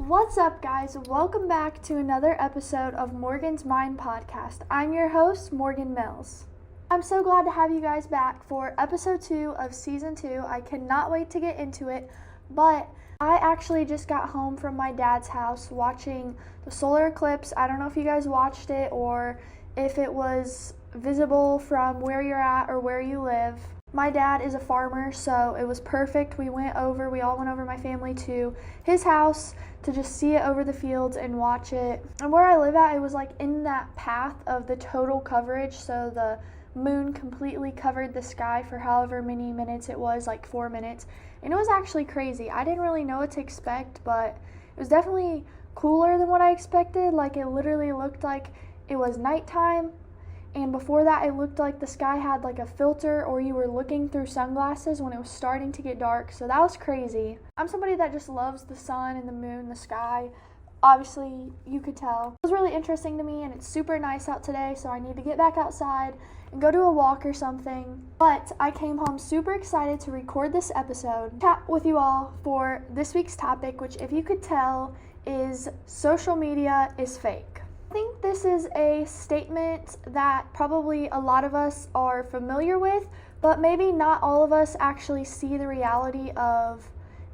What's up, guys? Welcome back to another episode of Morgan's Mind Podcast. I'm your host, Morgan Mills. I'm so glad to have you guys back for episode 2 of season 2. I cannot wait to get into it, but I actually just got home from my dad's house watching the solar eclipse. I don't know if you guys watched it or if it was visible from where you're at or where you live. My dad is a farmer, so it was perfect. We all went over, my family, to his house to just see it over the fields and watch it. And where I live at, it was like in that path of the total coverage, so the moon completely covered the sky for however many minutes it was, like 4 minutes. And it was actually crazy. I didn't really know what to expect, but it was definitely cooler than what I expected. Like, it literally looked like it was nighttime. And before that, it looked like the sky had like a filter, or you were looking through sunglasses when it was starting to get dark. So that was crazy. I'm somebody that just loves the sun and the moon, the sky. Obviously, you could tell. It was really interesting to me, and it's super nice out today, so I need to get back outside and go do a walk or something. But I came home super excited to record this episode, chat with you all for this week's topic, which, if you could tell, is social media is fake. I think this is a statement that probably a lot of us are familiar with, but maybe not all of us actually see the reality of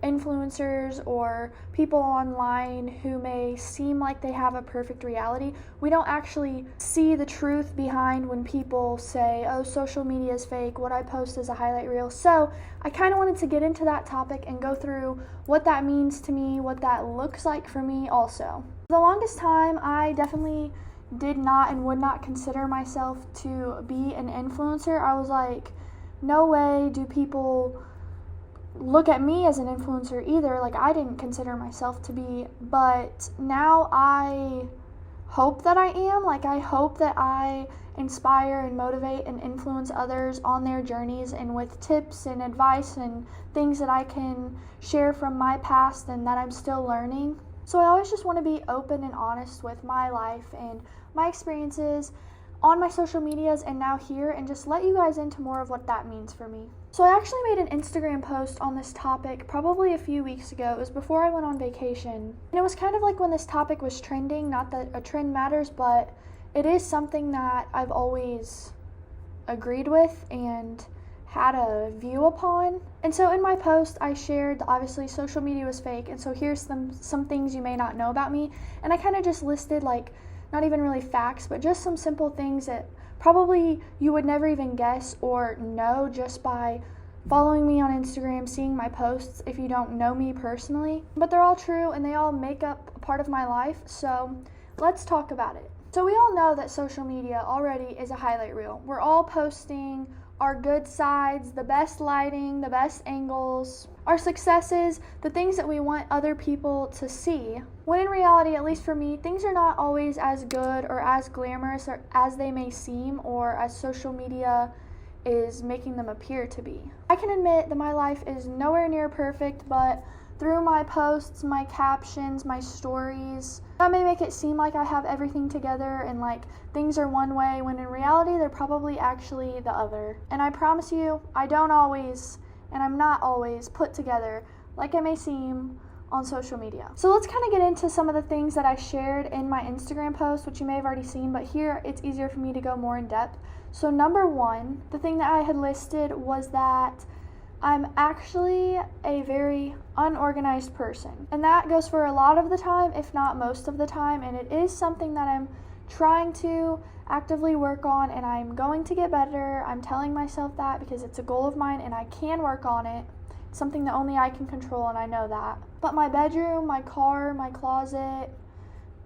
influencers or people online who may seem like they have a perfect reality. We don't actually see the truth behind when people say, oh, social media is fake, what I post is a highlight reel. So I kind of wanted to get into that topic and go through what that means to me, what that looks like for me also. For the longest time, I definitely did not and would not consider myself to be an influencer. I was like, no way do people look at me as an influencer either. Like, I didn't consider myself to be, but now I hope that I am. Like, I hope that I inspire and motivate and influence others on their journeys, and with tips and advice and things that I can share from my past and that I'm still learning. So I always just want to be open and honest with my life and my experiences on my social medias and now here, and just let you guys into more of what that means for me. So I actually made an Instagram post on this topic probably a few weeks ago. It was before I went on vacation. And it was kind of like when this topic was trending. Not that a trend matters, but it is something that I've always agreed with and had a view upon. And so in my post, I shared obviously social media was fake, and so here's some things you may not know about me. And I kind of just listed, like, not even really facts, but just some simple things that probably you would never even guess or know just by following me on Instagram, seeing my posts, if you don't know me personally. But they're all true, and they all make up a part of my life, so let's talk about it. So we all know that social media already is a highlight reel. We're all posting our good sides, the best lighting, the best angles, our successes, the things that we want other people to see. When in reality, at least for me, things are not always as good or as glamorous or as they may seem, or as social media is making them appear to be. I can admit that my life is nowhere near perfect, but through my posts, my captions, my stories, that may make it seem like I have everything together and like things are one way, when in reality they're probably actually the other. And I promise you, I don't always, and I'm not always put together like I may seem on social media. So let's kind of get into some of the things that I shared in my Instagram post, which you may have already seen, but here it's easier for me to go more in depth. So number one, the thing that I had listed was that I'm actually a very unorganized person. And that goes for a lot of the time, if not most of the time, and it is something that I'm trying to actively work on, and I'm going to get better. I'm telling myself that because it's a goal of mine and I can work on it. It's something that only I can control, and I know that. But my bedroom, my car, my closet,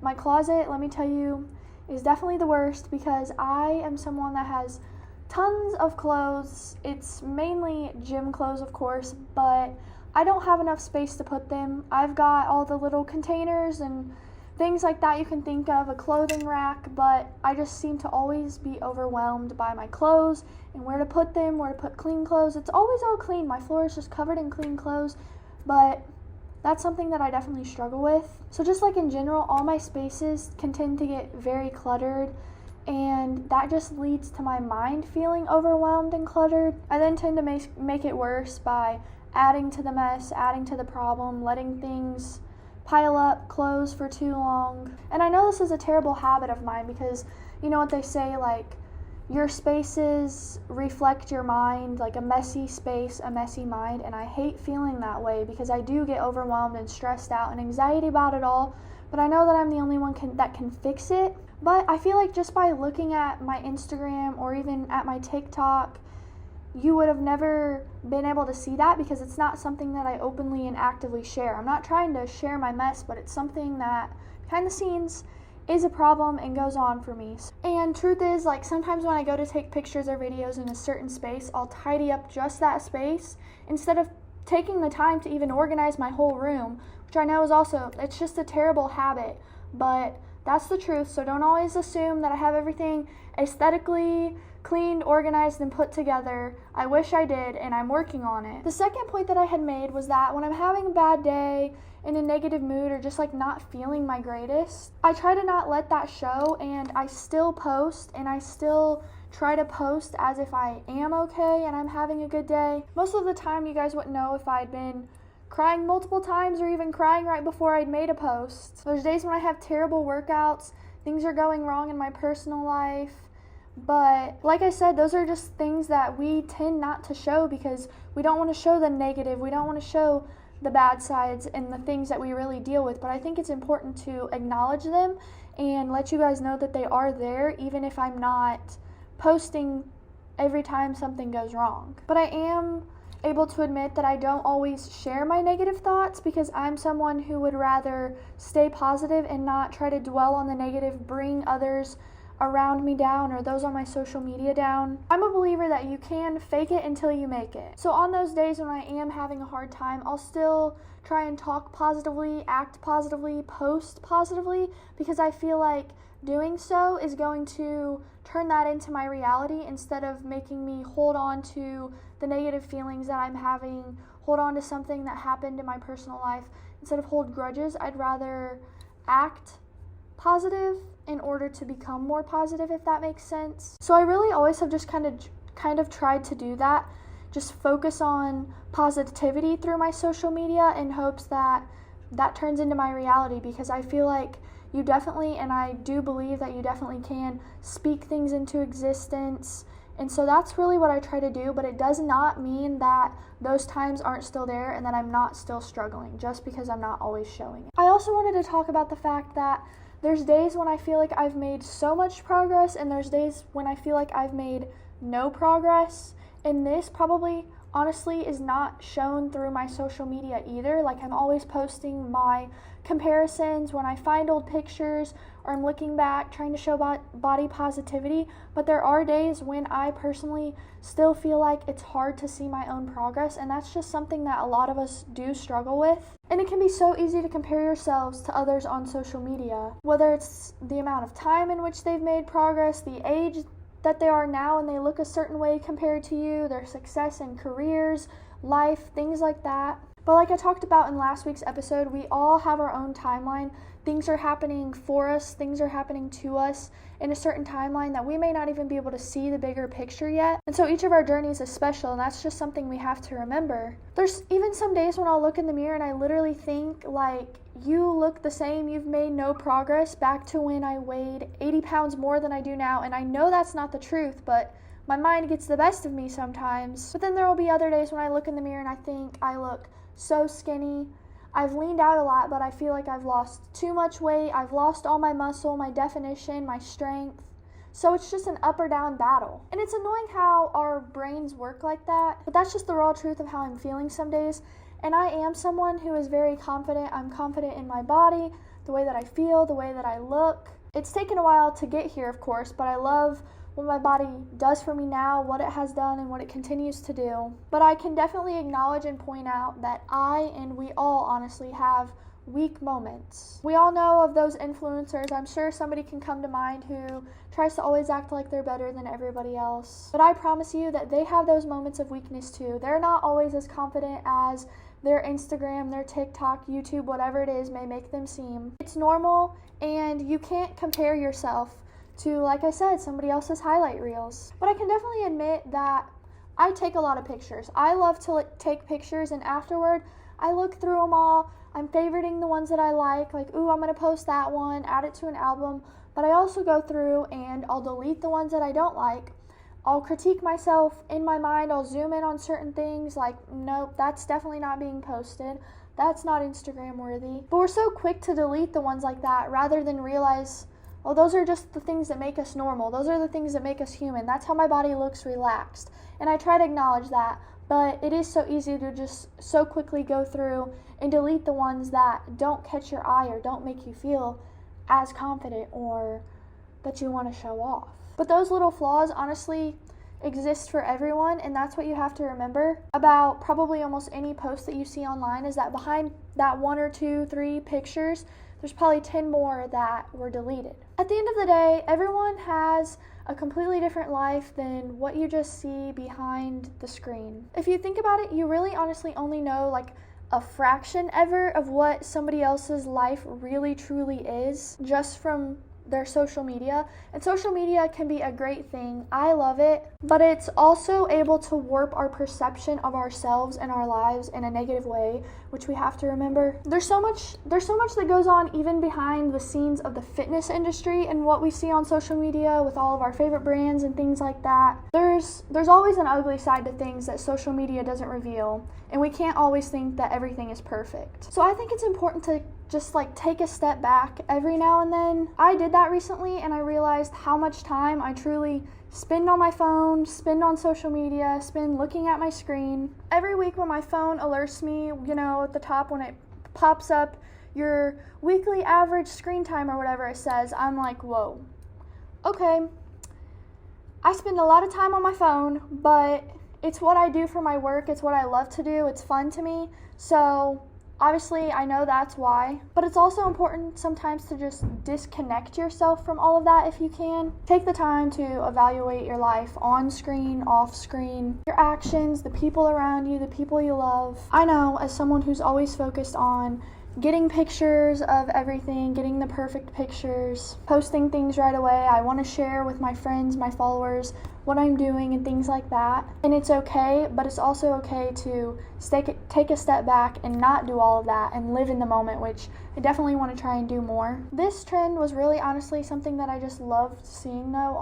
let me tell you, is definitely the worst, because I am someone that has tons of clothes. It's mainly gym clothes, of course, but I don't have enough space to put them. I've got all the little containers and things like that you can think of, a clothing rack, but I just seem to always be overwhelmed by my clothes and where to put them, where to put clean clothes. It's always all clean. My floor is just covered in clean clothes, but that's something that I definitely struggle with. So just like in general, all my spaces can tend to get very cluttered, and that just leads to my mind feeling overwhelmed and cluttered. I then tend to make it worse by adding to the mess, adding to the problem, letting things pile up clothes for too long. And I know this is a terrible habit of mine because you know what they say, like, your spaces reflect your mind, like a messy space, a messy mind, and I hate feeling that way because I do get overwhelmed and stressed out and anxiety about it all, but I know that I'm the only one that can fix it. But I feel like just by looking at my Instagram or even at my TikTok, you would have never been able to see that because it's not something that I openly and actively share. I'm not trying to share my mess, but it's something that behind the scenes is a problem and goes on for me. And truth is, like, sometimes when I go to take pictures or videos in a certain space, I'll tidy up just that space instead of taking the time to even organize my whole room, which I know is also, it's just a terrible habit, but that's the truth. So don't always assume that I have everything aesthetically cleaned, organized, and put together. I wish I did, and I'm working on it. The second point that I had made was that when I'm having a bad day, in a negative mood, or just like not feeling my greatest, I try to not let that show, and I still post, and I still try to post as if I am okay and I'm having a good day. Most of the time, you guys wouldn't know if I'd been crying multiple times or even crying right before I'd made a post. There's days when I have terrible workouts, things are going wrong in my personal life, but like I said, those are just things that we tend not to show because we don't want to show the negative, we don't want to show the bad sides and the things that we really deal with. But I think it's important to acknowledge them and let you guys know that they are there, even if I'm not posting every time something goes wrong. But I am able to admit that I don't always share my negative thoughts because I'm someone who would rather stay positive and not try to dwell on the negative, bring others around me down or those on my social media down. I'm a believer that you can fake it until you make it. So on those days when I am having a hard time, I'll still try and talk positively, act positively, post positively, because I feel like doing so is going to turn that into my reality instead of making me hold on to the negative feelings that I'm having, hold on to something that happened in my personal life. Instead of hold grudges, I'd rather act positive in order to become more positive, if that makes sense. So I really always have just kind of tried to do that, just focus on positivity through my social media in hopes that that turns into my reality, because I feel like you definitely, and I do believe that you definitely can speak things into existence. And so that's really what I try to do, but it does not mean that those times aren't still there and that I'm not still struggling just because I'm not always showing it. I also wanted to talk about the fact that there's days when I feel like I've made so much progress, and there's days when I feel like I've made no progress. And this probably, honestly, is not shown through my social media either. Like, I'm always posting my comparisons when I find old pictures or I'm looking back trying to show body positivity, but there are days when I personally still feel like it's hard to see my own progress, and that's just something that a lot of us do struggle with. And it can be so easy to compare yourselves to others on social media, whether it's the amount of time in which they've made progress, the age that they are now and they look a certain way compared to you, their success in careers, life, things like that. But like I talked about in last week's episode, we all have our own timeline. Things are happening for us, things are happening to us in a certain timeline that we may not even be able to see the bigger picture yet. And so each of our journeys is special, and that's just something we have to remember. There's even some days when I'll look in the mirror and I literally think, like, you look the same, you've made no progress back to when I weighed 80 pounds more than I do now. And I know that's not the truth, but my mind gets the best of me sometimes. But then there will be other days when I look in the mirror and I think I look so skinny. I've leaned out a lot, but I feel like I've lost too much weight. I've lost all my muscle, my definition, my strength. So it's just an up or down battle. And it's annoying how our brains work like that, but that's just the raw truth of how I'm feeling some days. And I am someone who is very confident. I'm confident in my body, the way that I feel, the way that I look. It's taken a while to get here, of course, but I love what my body does for me now, what it has done, and what it continues to do. But I can definitely acknowledge and point out that I, and we all honestly, have weak moments. We all know of those influencers. I'm sure somebody can come to mind who tries to always act like they're better than everybody else. But I promise you that they have those moments of weakness too. They're not always as confident as their Instagram, their TikTok, YouTube, whatever it is may make them seem. It's normal, and you can't compare yourself to, like I said, somebody else's highlight reels. But I can definitely admit that I take a lot of pictures. I love to take pictures, and afterward, I look through them all. I'm favoriting the ones that I like, ooh, I'm going to post that one, add it to an album. But I also go through and I'll delete the ones that I don't like. I'll critique myself in my mind. I'll zoom in on certain things nope, that's definitely not being posted. That's not Instagram worthy. But we're so quick to delete the ones like that rather than realize, oh, those are just the things that make us normal. Those are the things that make us human. That's how my body looks relaxed. And I try to acknowledge that. But it is so easy to just so quickly go through and delete the ones that don't catch your eye or don't make you feel as confident or that you want to show off. But those little flaws honestly exist for everyone, and that's what you have to remember about probably almost any post that you see online, is that behind that 1 or 2, 3 pictures, there's probably 10 more that were deleted. At the end of the day, everyone has a completely different life than what you just see behind the screen. If you think about it, you really honestly only know a fraction ever of what somebody else's life really truly is just from their social media. And social media can be a great thing. I love it, but it's also able to warp our perception of ourselves and our lives in a negative way, which we have to remember. There's so much that goes on even behind the scenes of the fitness industry and what we see on social media with all of our favorite brands and things like that. There's always an ugly side to things that social media doesn't reveal, and we can't always think that everything is perfect. So I think it's important to just take a step back every now and then. I did that recently, and I realized how much time I truly spend on my phone, spend on social media, spend looking at my screen. Every week when my phone alerts me, at the top when it pops up, your weekly average screen time or whatever it says, I'm like, whoa, okay, I spend a lot of time on my phone, but it's what I do for my work, it's what I love to do, it's fun to me, so obviously, I know that's why, but it's also important sometimes to just disconnect yourself from all of that if you can. Take the time to evaluate your life on screen, off screen, your actions, the people around you, the people you love. I know, as someone who's always focused on getting pictures of everything, getting the perfect pictures, posting things right away, I want to share with my friends, my followers, what I'm doing and things like that. And it's okay, but it's also okay to take a step back and not do all of that and live in the moment, which I definitely want to try and do more. This trend was really honestly something that I just loved seeing though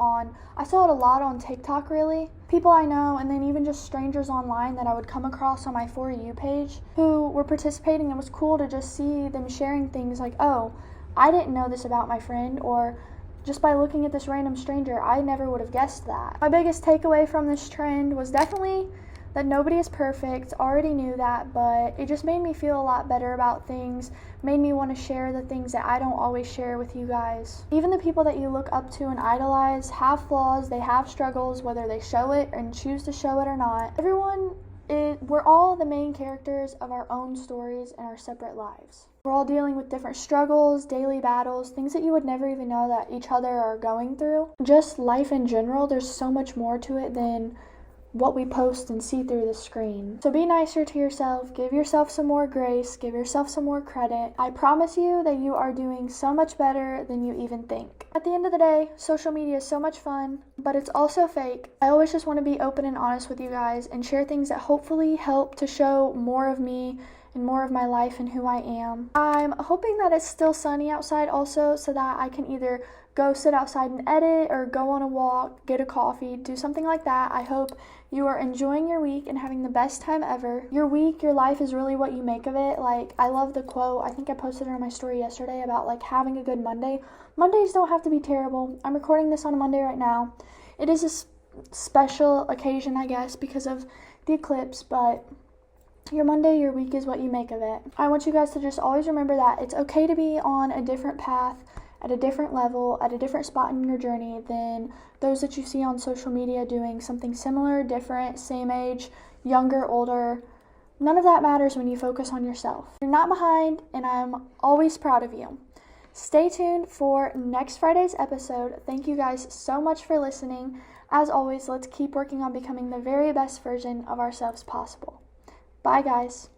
I saw it a lot on TikTok really. People I know and then even just strangers online that I would come across on my For You page who were participating. It was cool to just see them sharing things like, oh, I didn't know this about my friend, or just by looking at this random stranger, I never would have guessed that. My biggest takeaway from this trend was definitely that nobody is perfect. Already knew that, but it just made me feel a lot better about things, made me want to share the things that I don't always share with you guys. Even the people that you look up to and idolize have flaws, they have struggles, whether they show it and choose to show it or not. We're all the main characters of our own stories and our separate lives. We're all dealing with different struggles, daily battles, things that you would never even know that each other are going through. Just life in general, there's so much more to it than what we post and see through the screen. So be nicer to yourself, give yourself some more grace, give yourself some more credit. I promise you that you are doing so much better than you even think. At the end of the day, social media is so much fun, but it's also fake. I always just want to be open and honest with you guys and share things that hopefully help to show more of me and more of my life and who I am. I'm hoping that it's still sunny outside also, so that I can either go sit outside and edit or go on a walk, get a coffee, do something like that. I hope you are enjoying your week and having the best time ever. Your week, your life is really what you make of it. I love the quote, I think I posted it on my story yesterday about having a good Monday. Mondays don't have to be terrible. I'm recording this on a Monday right now. It is a special occasion, I guess, because of the eclipse, but your Monday, your week is what you make of it. I want you guys to just always remember that it's okay to be on a different path, at a different level, at a different spot in your journey than those that you see on social media doing something similar, different, same age, younger, older. None of that matters when you focus on yourself. You're not behind, and I'm always proud of you. Stay tuned for next Friday's episode. Thank you guys so much for listening. As always, let's keep working on becoming the very best version of ourselves possible. Bye, guys.